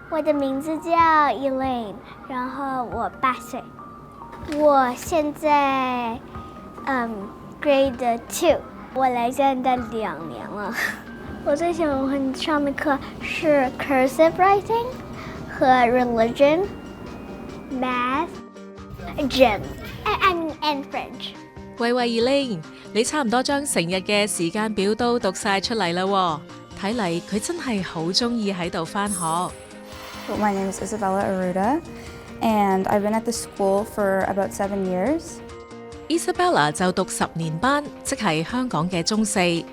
我的名字叫 Elaine， 然后我8岁。我现在grade 2， 我来加拿大2年了。我最喜欢上的课是 cursive writing 和 religion, math, gym, and French。喂 Elaine， 你差唔多將成日嘅時間表都讀晒出嚟啦喎，睇嚟佢真係好鍾意喺度返學。My name is Isabella Aruda, and I've been at the school for about 7 years. Isabella 就讀10年班，即係香港嘅中4。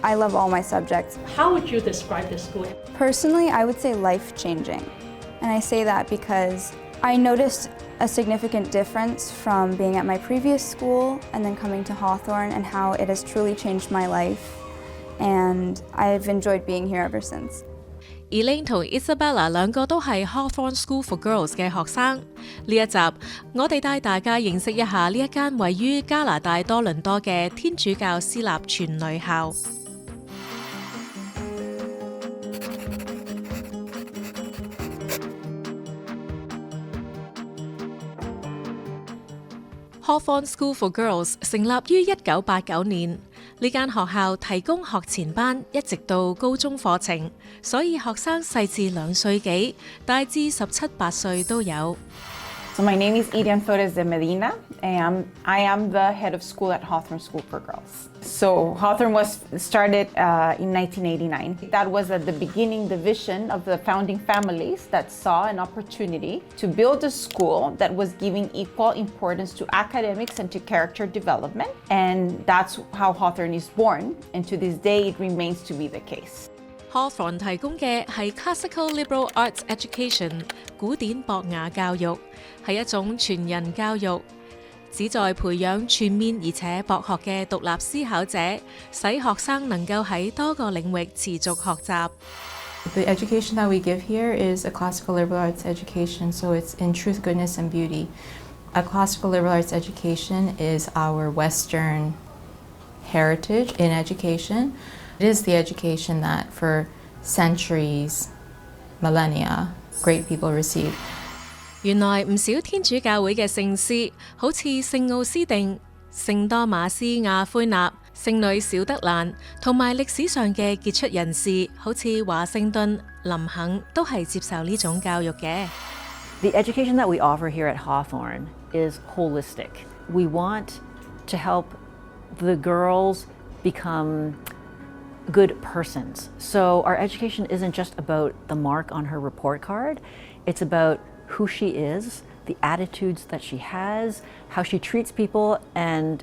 I love all my subjects. How would you describe the school? Personally, I would say life-changing. And I say that because I noticed a significant difference from being at my previous school and then coming to Hawthorne and how it has truly changed my life. And I've enjoyed being here ever since. Elaine 同 Isabella 兩個都係 Hawthorne School for Girls 嘅學生。呢一集，我哋帶大家認識一下呢一間位於加拿大多倫多嘅天主教私立全女校。Hawthorne School for Girls 成立於1989年，呢間學校提供學前班一直到高中課程，所以學生細至2歲幾，大至17、8歲都有。So my name is Irian Flores de Medina, and I am the head of school at Hawthorne School for Girls. So Hawthorne was started in 1989. That was at the beginning the vision of the founding families that saw an opportunity to build a school that was giving equal importance to academics and to character development. And that's how Hawthorne is born, and to this day it remains to be the case. Hawthorne 提供嘅係 Classical Liberal Arts Education 古典博雅教育，係一種全人教育，旨在培養全面而且博學嘅獨立思考者，使學生能夠喺多個領域持續學習。The education that we give here is a classical liberal arts education, so it's in truth, goodness, and beauty. A classical liberal arts education is our Western heritage in education. It is the education that for centuries, millennia, great people received. 原來唔少天主教會嘅聖師，好似聖奧斯定、聖多馬斯亞奎納、聖女小德蘭，同埋歷史上嘅傑出人士，好似華盛頓、林肯，都係接受呢種教育嘅。The education that we offer here at Hawthorne is holistic. We want to help the girls become good persons. So our education isn't just about the mark on her report card. It's about who she is, the attitudes that she has, how she treats people, and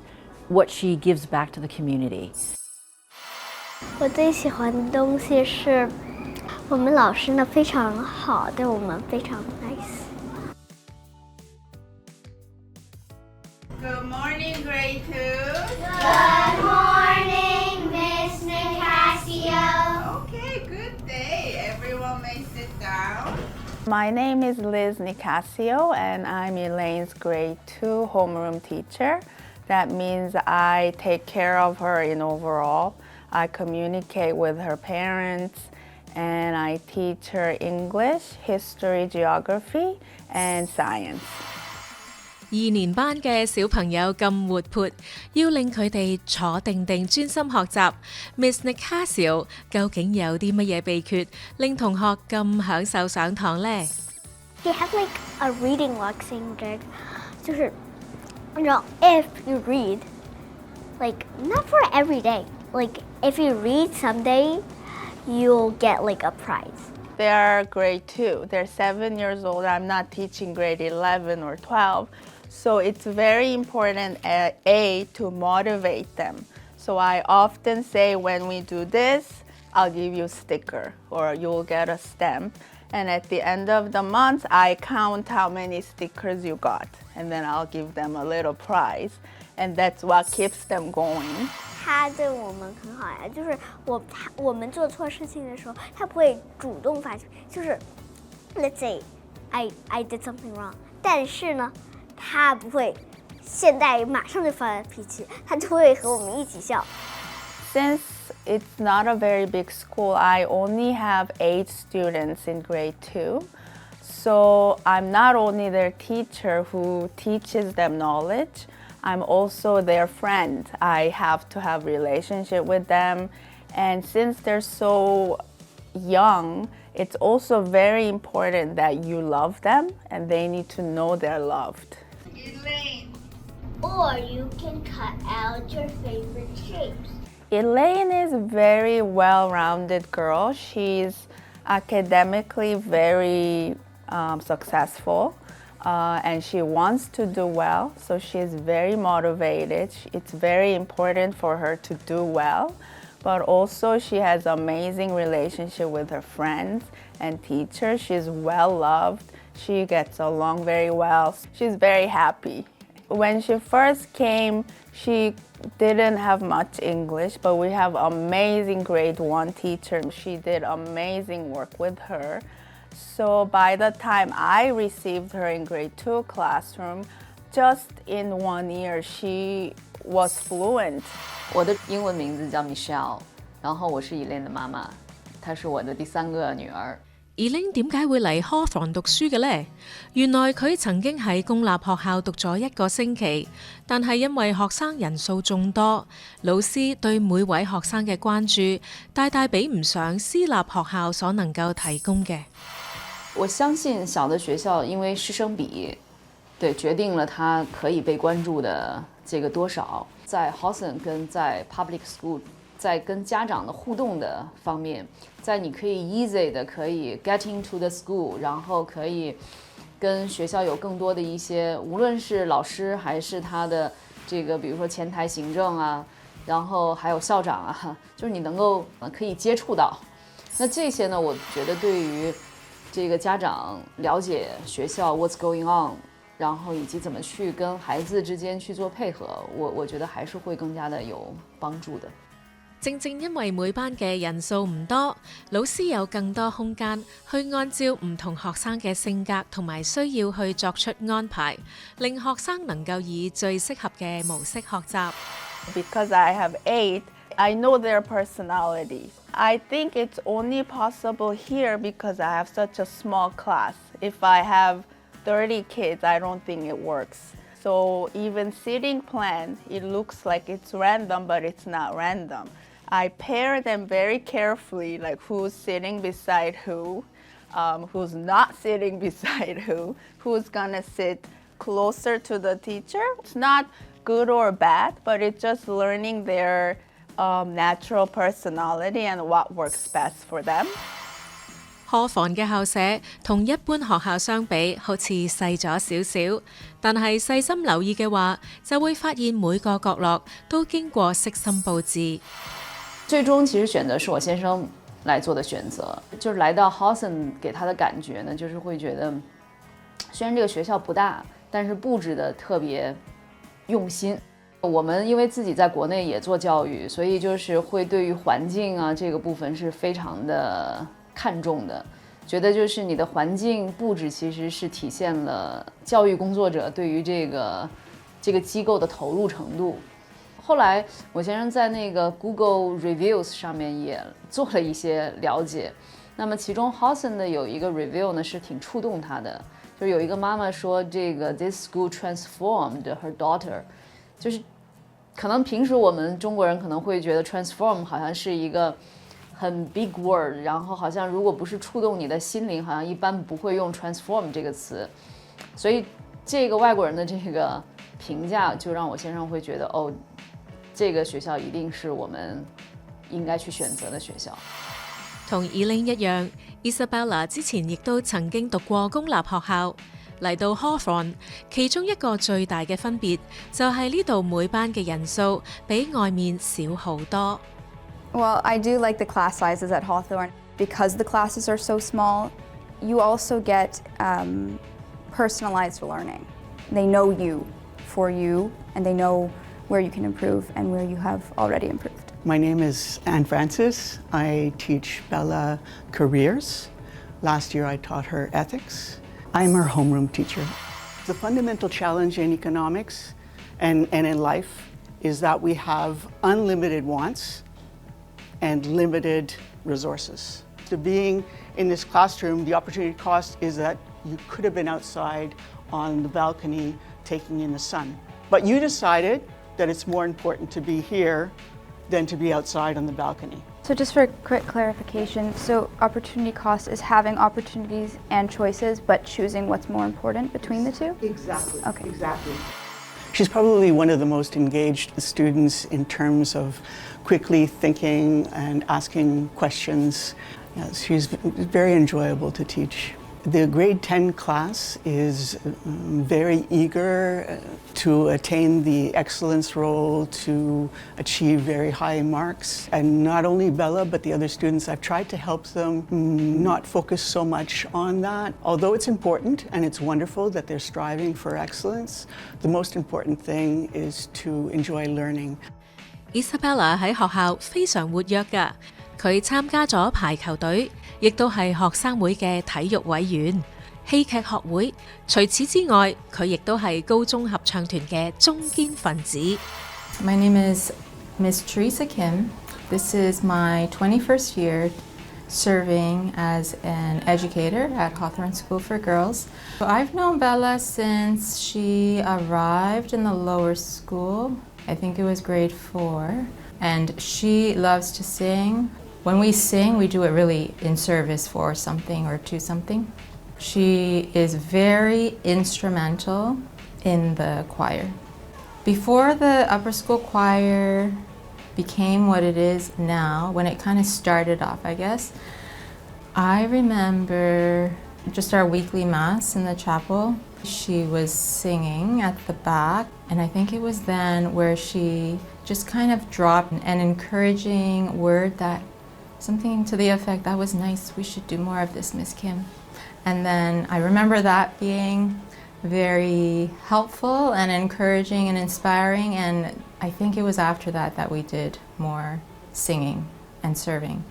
what she gives back to the community. 我最喜欢的东西是我们老师呢非常好，对我们非常 nice。 Good morning, grade 2. Good morning, Miss Nicasio. Okay, good day. Everyone may sit down. My name is Liz Nicasio, and I'm Elaine's grade 2 homeroom teacher. That means I take care of her in overall. I communicate with her parents, and I teach her English, history, geography, and science. 2年班嘅小朋友咁活潑，要令佢哋坐定定專心學習。Miss Nicasio 究竟有啲乜嘢秘訣，令同學咁享受上堂呢？ They have like a reading waxing jig， 就是你知道 if you read like not for every day, like if you read someday you'll get like a prize. They are grade 2. They're 7 years old. I'm not teaching grade 11 or 12. So it's very important to motivate them. So I often say when we do this, I'll give you a sticker or you'll get a stamp. And at the end of the month, I count how many stickers you got. And then I'll give them a little prize. And that's what keeps them going. 他对我们很好呀，就是我们做错事情的时候，他不会主动发脾气，就是 let's say I did something wrong， 但是呢，他不会现在马上就发脾气，他就会和我们一起笑。Since it's not a very big school, I only have 8 students in grade 2. So I'm not only their teacher who teaches them knowledge, I'm also their friend. I have to have relationship with them. And since they're so young, it's also very important that you love them and they need to know they're loved. Elaine. Or you can cut out your favorite shapes. Elaine is a very well-rounded girl. She's academically very successful and she wants to do well, so she's very motivated. It's very important for her to do well, but also she has amazing relationship with her friends and teachers. She's well loved. She gets along very well. She's very happy. When she first came, she didn't have much English, but we have amazing grade 1 teacher. She did amazing work with her. So by the time I received her in grade 2 classroom, just in 1 year, she was fluent. 我的英文名字叫 Michelle， 然后我是 Elaine 的妈妈，她是我的第3个女儿。Elaine 點解會嚟 Hawthorne 讀書嘅呢？原來佢曾經喺公立學校讀咗1個星期，但係因為學生人數眾多，老師對每位學生嘅關注大大比唔上私立學校所能夠提供嘅。我相信小的學校因為師生比，對決定了它可以被關注的這個多少。在 Hawthorne 跟在 Public School， 在跟家長的互動的方面，在你可以 easy 的可以 get into the school， 然後可以跟學校有更多的一些，無論是老師還是他的這個，比如說前台行政啊，然後還有校長啊，就是你能夠可以接觸到。那這些呢，我覺得對於這個家長了解學校 what's going on， 然後以及怎麼去跟孩子之間去做配合，我覺得還是會更加的有幫助的。正正因為每班嘅人數唔多，老師有更多空間去按照唔同學生嘅性格同埋需要去作出安排，令學生能夠以最適合嘅模式學習。Because I have 8, I know their personalities. I think it's only possible here because I have such a small class. If I have 30 kids, I don't think it works. So even seating plan, it looks like it's random, but it's not random. I pair them very carefully, like who's sitting beside who's not sitting beside who's gonna sit closer to the teacher. It's not good or bad, but it's just learning their natural personality and what works best for them. Hawthorne 嘅校舍同一般學校相比，好似細咗少少，但係細心留意嘅話，就會發現每個角落都經過悉心佈置。最終其實選擇是我先生來做的選擇，就是來到 Hawthorne 給他的感覺呢，就是會覺得雖然這個學校不大，但是佈置得特別用心。我們因為自己在國內也做教育，所以就是會對於環境啊這個部分是非常的看重的，覺得就是你的環境佈置其實是體現了教育工作者對於這個機構的投入程度。後來我先生在那個 Google Reviews 上面也做了一些了解，那麼其中 Hawthorne 的有一個 review 呢是挺觸動他的，就是有一個媽媽說這個 This school transformed her daughter， 就是可能平時我們中國人可能會覺得 transform 好像是一個很 big word， 然後好像如果不是觸動你的心靈，好像一般不會用 transform 這個詞，所以這個外國人的這個評價就讓我先生會覺得哦，這個學校一定是我們應該去選擇的學校。同 Elaine 一樣 ，Isabella 之前亦都曾經讀過公立學校，嚟到 Hawthorne， 其中一個最大嘅分別就係呢度每班嘅人數比外面少好多。Well, I do like the class sizes at Hawthorne. Because the classes are so small, you also get personalized learning. They know you for you, and they know where you can improve and where you have already improved. My name is Anne Francis. I teach Bella careers. Last year I taught her ethics. I'm her homeroom teacher. The fundamental challenge in economics and in life is that we have unlimited wants and limited resources. to being in this classroom, the opportunity cost is that you could have been outside on the balcony taking in the sun. But you decided that it's more important to be here than to be outside on the balcony. So just for a quick clarification, so opportunity cost is having opportunities and choices, but choosing what's more important between the two? Exactly. Okay. Exactly. She's probably one of the most engaged students in terms of quickly thinking and asking questions. Yes, she's very enjoyable to teach. The grade 10 class is very eager to attain the excellence role, to achieve very high marks. And not only Bella, but the other students, I've tried to help them not focus so much on that. Although it's important and it's wonderful that they're striving for excellence, the most important thing is to enjoy learning. Isabella 喺學校非常活躍㗎，佢參加咗排球隊，亦都係學生會嘅體育委員、戲劇學會。除此之外，佢亦都係高中合唱團嘅中堅分子。My name is Miss Teresa Kim. This is my 21st year serving as an educator at Hawthorne School for Girls. So I've known Bella since she arrived in the lower school. I think it was grade 4. And she loves to sing. When we sing, we do it really in service for something or to something. She is very instrumental in the choir. Before the upper school choir became what it is now, when it kind of started off, I guess, I remember just our weekly mass in the chapel. She was singing at the back, and I think it was then where she just kind of dropped an encouraging word, that something to the effect, "That was nice, we should do more of this, Miss Kim." And then I remember that being very helpful and encouraging and inspiring, and I think it was after that that we did more singing and serving.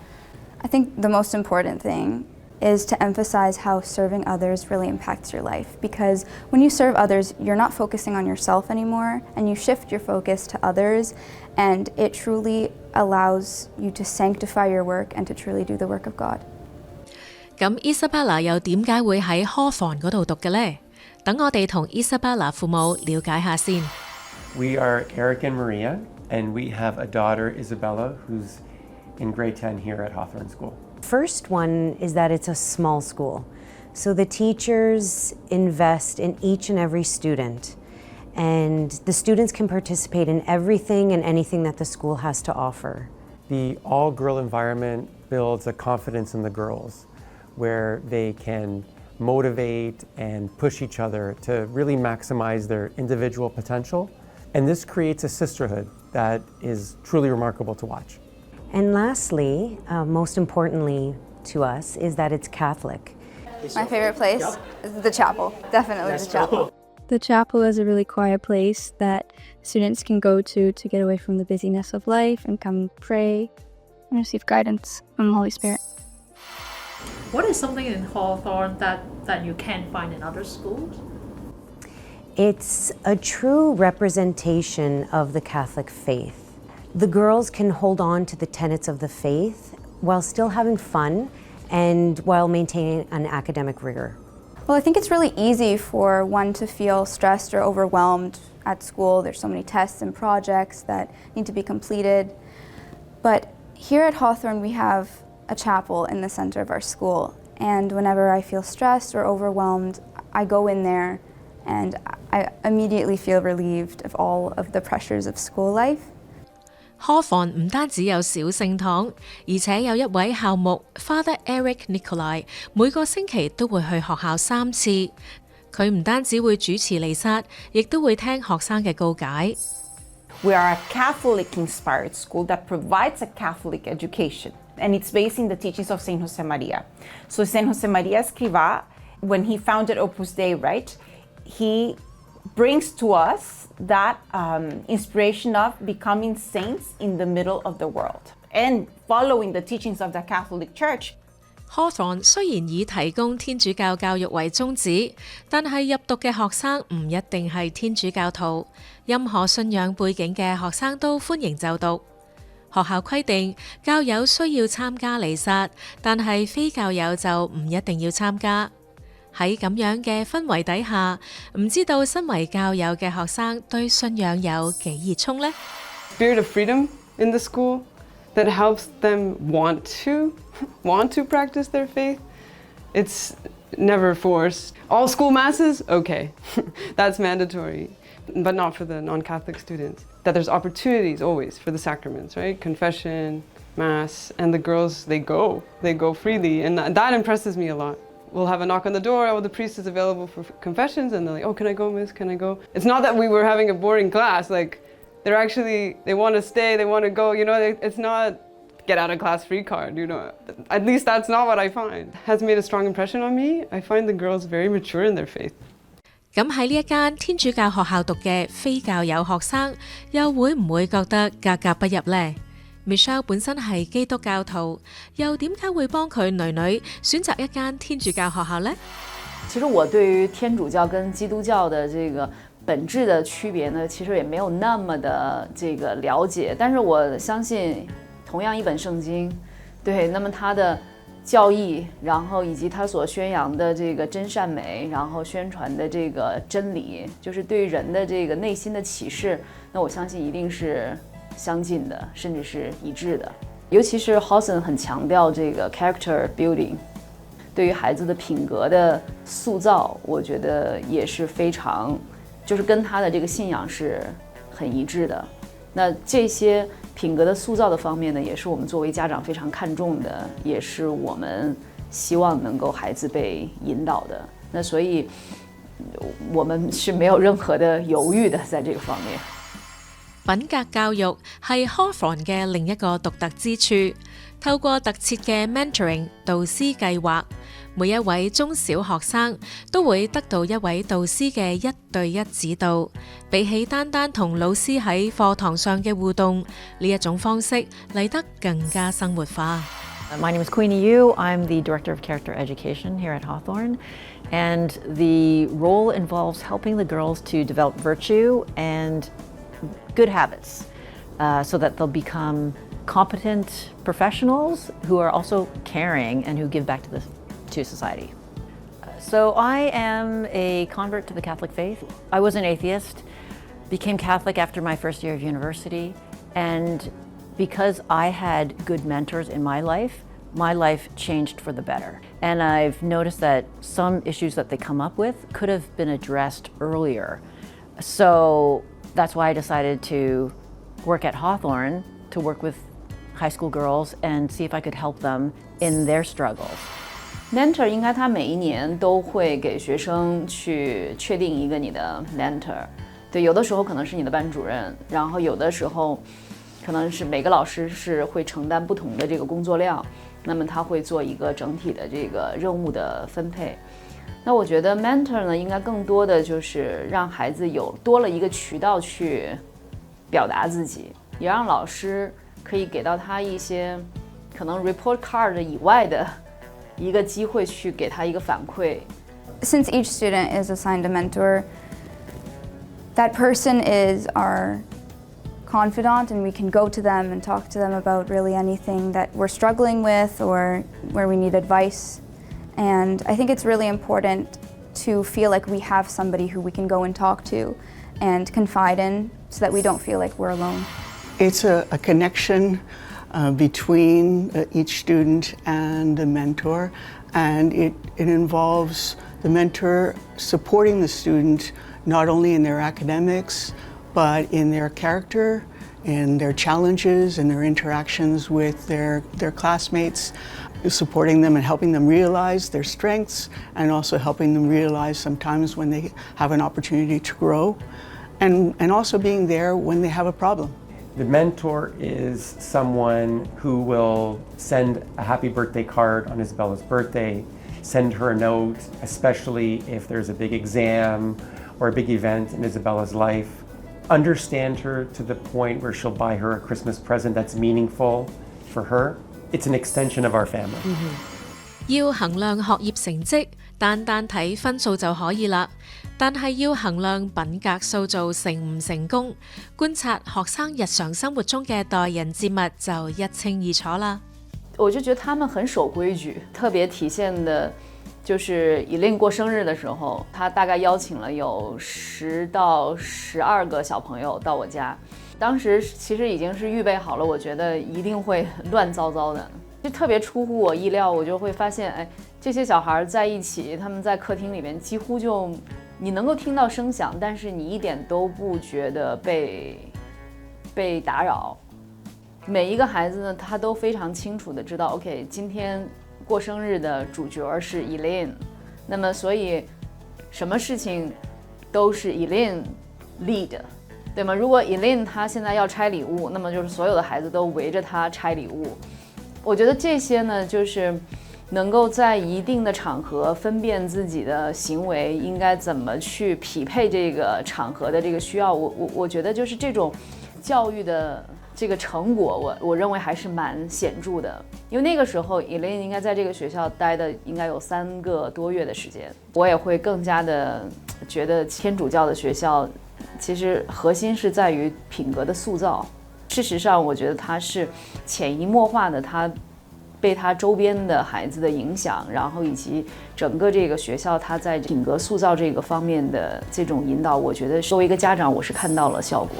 I think the most important thing is to emphasize how serving others really impacts your life, because when you serve others, you're not focusing on yourself anymore, and you shift your focus to others, and it truly allows you to sanctify your work and to truly do the work of God. 咁 Isabella 又點解會喺 Hawthorne 嗰度讀嘅呢？等我哋同 Isabella 父母了解下先。We are Eric and Maria, and we have a daughter, Isabella, who's in grade 10 here at Hawthorne School. First one is that it's a small school. So the teachers invest in each and every student, and the students can participate in everything and anything that the school has to offer. The all-girl environment builds a confidence in the girls where they can motivate and push each other to really maximize their individual potential. And this creates a sisterhood that is truly remarkable to watch. And lastly, most importantly to us, is that it's Catholic. My favorite place is the chapel, definitely the chapel. The chapel is a really quiet place that students can go to get away from the busyness of life and come pray and receive guidance from the Holy Spirit. What is something in Hawthorne that you can't find in other schools? It's a true representation of the Catholic faith. The girls can hold on to the tenets of the faith while still having fun and while maintaining an academic rigor. Well, I think it's really easy for one to feel stressed or overwhelmed at school. There's so many tests and projects that need to be completed. But here at Hawthorne, we have a chapel in the center of our school. And whenever I feel stressed or overwhelmed, I go in there and I immediately feel relieved of all of the pressures of school life. Hawthorne 唔單止有小聖堂，而且有一位校牧 Father Eric Nicolai， 每個星期都會去學校3次。佢唔單止會主持彌撒，亦都會聽學生嘅告解。We are a Catholic-inspired school that provides a Catholic education, and it's based in the teachings of Saint Josemaria. So Saint Josemaria Escrivá, when he founded Opus Dei, right, he brings to us that inspiration of becoming saints in the middle of the world and following the teachings of the Catholic Church. Hawthorne 雖然以提供天主教教育為宗旨，但係入讀嘅學生唔一定係天主教徒，任何信仰背景嘅學生都歡迎就讀。學校規定教友需要參加彌撒，但係非教友就唔一定要參加。喺咁樣嘅氛圍底下，唔知道身為教友嘅學生對信仰有幾熱衷呢？ Spirit of freedom in the school that helps them want to practice their faith. It's never forced. All school masses, okay, that's mandatory, but not for the non-Catholic students. That there's opportunities always for the sacraments, right? Confession, Mass, and the girls, they go freely, and that impresses me a lot. We'll have a knock on the door, oh, the priest is available for confessions, and they're like, oh, can I go, miss, can I go? It's not that we were having a boring class, like, they want to stay, they want to go, you know, it's not get out of class free card, you know. At least that's not what I find. It has made a strong impression on me. I find the girls very mature in their faith. 咁喺呢一間天主教學校讀嘅非教友學生，又會唔會覺得格格不入呢？ Michelle 本身係基督教徒，又點解會幫佢女女選擇一間天主教學校呢？其實我對於天主教跟基督教的這個本質的區別呢，其實也沒有那麼的這個了解，但是我相信同樣一本聖經，對，那麼它的教義，然後以及它所宣揚的這個真善美，然後宣傳的這個真理，就是對人的這個內心的啟示，那我相信一定是相近的，甚至是一致的。尤其是 Hawson 很強調這個 character building， 對於孩子的品格的塑造，我覺得也是非常，就是跟他的這個信仰是很一致的。那這些品格的塑造的方面呢，也是我們作為家長非常看重的，也是我們希望能夠孩子被引導的。那所以我們是沒有任何的猶豫的，在這個方面。品格教育係 Hawthorn 嘅另一個獨特之處，透過特設嘅 mentoring 導師計劃，每一位中小學生都會得到一位導師嘅1對1指導，比起單單同老師喺課堂上嘅互動，呢一種方式嚟得更加生活化。My name is Queenie Yu. I'm the Director of Character Education here at Hawthorn, and the role involves helping the girls to develop virtue and good habits so that they'll become competent professionals who are also caring and who give back to society. So I am a convert to the Catholic faith. I was an atheist, became Catholic after my first year of university, and because I had good mentors in my life changed for the better. And I've noticed that some issues that they come up with could have been addressed earlier. So that's why I decided to work at Hawthorn, to work with high school girls and see if I could help them in their struggles. Mentor 应该他每一年都会给学生去确定一个你的 mentor， 对，有的时候可能是你的班主任，然后有的时候可能是每个老师是会承担不同的这个工作量，那么他会做一个整体的这个任务的分配。那我觉得 mentor 呢，应该更多的就是让孩子有多了一个渠道去表达自己，也让老师可以给到他一些可能 report card 以外的一个机会去给他一个反馈。Since each student is assigned a mentor, that person is our confidant, and we can go to them and talk to them about really anything that we're struggling with or where we need advice. And I think it's really important to feel like we have somebody who we can go and talk to and confide in so that we don't feel like we're alone. It's a connection between each student and the mentor, and it involves the mentor supporting the student not only in their academics, but in their character, in their challenges, and their interactions with their classmates, supporting them and helping them realize their strengths, and also helping them realize sometimes when they have an opportunity to grow, and also being there when they have a problem. The mentor is someone who will send a happy birthday card on Isabella's birthday, send her a note, especially if there's a big exam or a big event in Isabella's life, understand her to the point where she'll buy her a Christmas present that's meaningful for her. It's an extension of our family. 要衡量學業成績，單單睇分數就可以啦，但係要衡量品格塑造成唔成功，觀察學生日常生活中嘅待人接物就一清二楚啦。我就覺得他們很守規矩，特別體現的就是Elaine過生日的時候，他大概邀請了有10到12個小朋友到我家，當時其實已經是預備好了，我覺得一定會亂糟糟的，就特別出乎我意料。我就會發現，哎，這些小孩在一起，他們在客廳裡面幾乎就你能夠聽到聲響，但是你一點都不覺得被打擾。每一個孩子呢，他都非常清楚的知道 ，OK， 今天過生日的主角是 Elaine， 那麼所以什麼事情都是 Elaine lead， 對嗎？如果 Elaine 他現在要拆禮物，那麼就是所有的孩子都圍着他拆禮物。我覺得這些呢，就是能夠在一定的場合分辨自己的行為應該怎麼去匹配這個場合的這個需要，我覺得就是這種教育的這個成果，我認為還是蠻顯著的。因為那個時候 Elaine 應該在這個學校待的應該有3個多月的時間，我也會更加的覺得天主教的學校其實核心是在於品格的塑造。事實上我覺得它是潛移默化的，它被他周邊的孩子的影響，然後以及整個這個學校它在品格塑造這個方面的這種引導，我覺得作為一個家長我是看到了效果。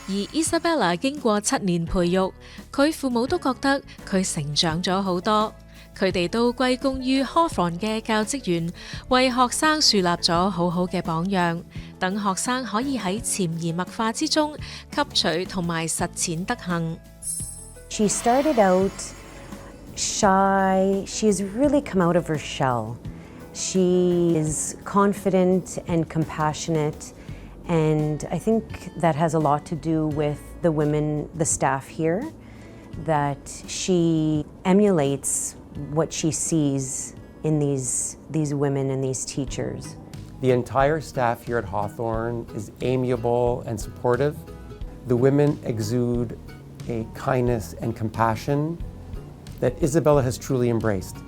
而 Isabella 經過7年培育，佢父母都覺得佢成長咗好多，佢哋都歸功於 Hawthorn 嘅教職員為學生樹立咗好好嘅榜樣，等學生可以喺潛移默化之中吸取同埋實踐德行。She started out shy. She's really come out of her shell. She is confident and compassionate, and I think that has a lot to do with the women, the staff here, that she emulates what she sees in these women and these teachers. The entire staff here at Hawthorn is amiable and supportive. The women exude a kindness and compassion that Isabella has truly embraced.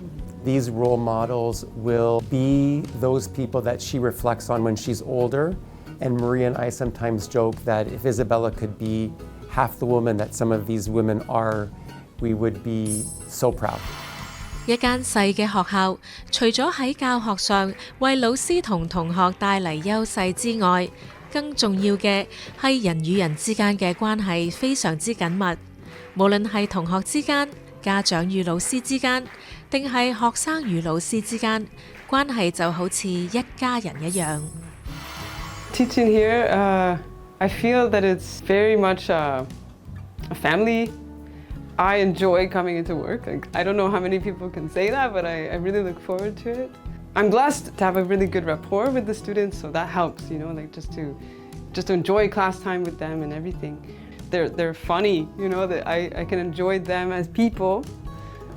These role models will be those people that she reflects on when she's older. And Maria and I sometimes joke that if Isabella could be half the woman that some of these women are, we would be so proud. 一間細嘅學校，除咗喺教學上為老師同同學帶嚟優勢之外，更重要嘅係人與人之間嘅關係非常之緊密，無論係同學之間、家長與老師之間，定係學生與老師之間，關係就好似一家人一樣。Teaching here, I feel that it's very much a family. I enjoy coming into work. Like, I don't know how many people can say that, but I really look forward to it. I'm blessed to have a really good rapport with the students, so that helps, you know, like just to enjoy class time with them and everything. They're funny, you know, that I can enjoy them as people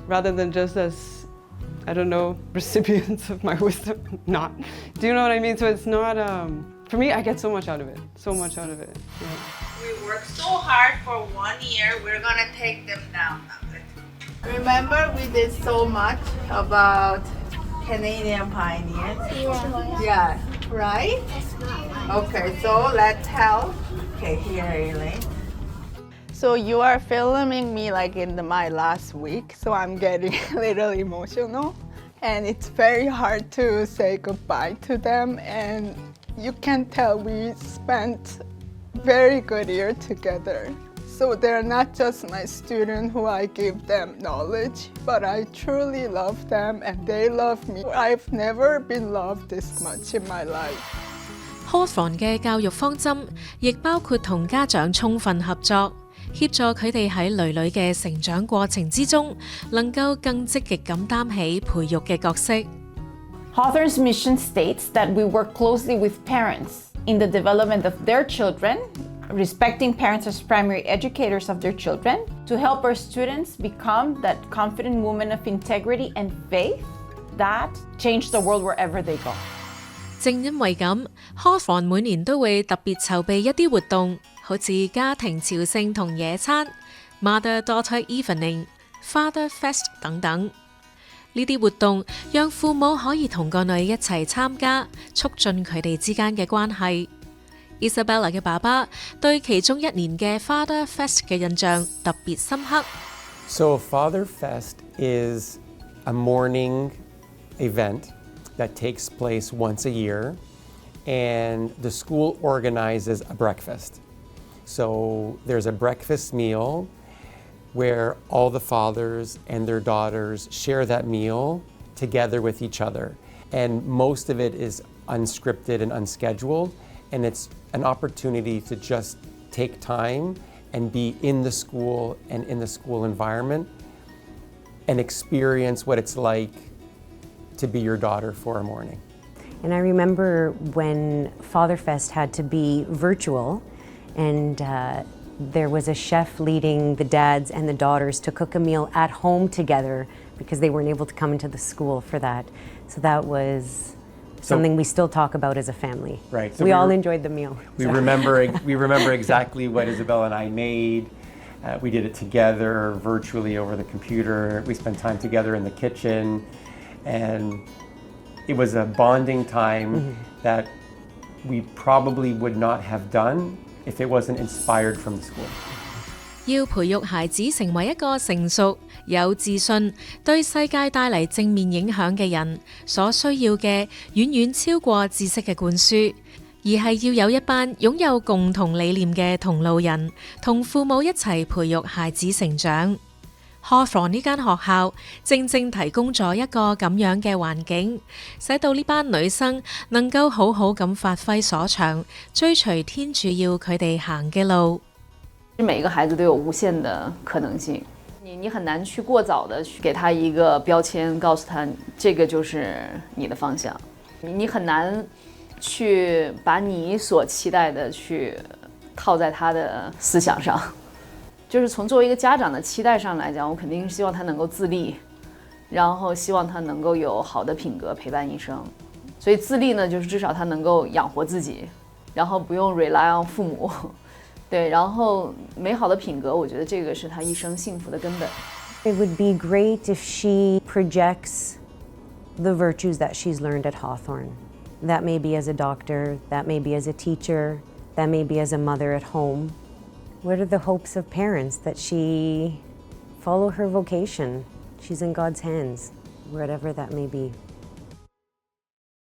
rather than just as, I don't know, recipients of my wisdom. Not. Do you know what I mean? So it's not, for me, I get so much out of it. So much out of it. Yeah. We worked so hard for 1 year, we're gonna take them down now. Remember we did so much about Canadian pioneers? Yeah, right? Okay, so let's help. Okay, here, Elaine. So you are filming me like in my last week, so I'm getting a little emotional. And it's very hard to say goodbye to them, and you can tell we spent very good year together. So they're not just my student who I give them knowledge, but I truly love them and they love me. I've never been loved this much in my life. Hawthorn 嘅教育方針亦包括同家長充分合作，協助佢哋喺女女嘅成長過程之中，能夠更積極咁擔起培育嘅角色。Hawthorn's mission states that we work closely with parents in the development of their children, respecting parents as primary educators of their children, to help our students become that confident women of integrity and faith that change the world wherever they go. 正因為咁 ，Hawthorn 每年都會特別籌備一啲活動，好似家庭朝聖同野餐、Mother-Daughter Evening、Father Fest 等等。呢啲活動讓父母可以同個女一齊參加，促進佢哋之間嘅關係。Isabella 嘅爸爸對其中一年嘅 Father Fest 嘅印象特別深刻。So Father Fest is a morning event that takes place once a year, and the school organizes a breakfast. So there's a breakfast meal where all the fathers and their daughters share that meal together with each other. And most of it is unscripted and unscheduled, and it's an opportunity to just take time and be in the school and in the school environment and experience what it's like to be your daughter for a morning. And I remember when Father Fest had to be virtual, and there was a chef leading the dads and the daughters to cook a meal at home together because they weren't able to come into the school for that. So that was something we still talk about as a family. Right. So we all enjoyed the meal. We remember exactly what Isabella and I made. We did it together virtually over the computer. We spent time together in the kitchen, and it was a bonding time that we probably would not have done if it wasn't inspired from the school. 要培育孩子成為一個成熟、有自信、對世界帶嚟正面影響嘅人，所需要嘅遠遠超過知識嘅灌輸，而係要有一班擁有共同理念嘅同路人，同父母一齊培育孩子成長。Hawthorn 呢間學校正正提供咗一個咁樣嘅環境，使到呢班女生能夠好好咁發揮所長，追隨天主要佢哋行嘅路。每个孩子都有无限的可能性，你很难去过早的去给他一个标签，告诉他这个就是你的方向，你很难去把你所期待的去套在他的思想上。就是从作为一个家长的期待上来讲，我肯定希望他能够自立，然后希望他能够有好的品格陪伴一生。所以自立呢，就是至少他能够养活自己，然后不用 rely on 父母。对，然后美好的品格，我觉得这个是他一生幸福的根本。It would be great if she projects the virtues that she's learned at Hawthorn. That may be as a doctor, that may be as a teacher, that may be as a mother at home. What are the hopes of parents? That she follow her vocation. She's in God's hands, whatever that may be.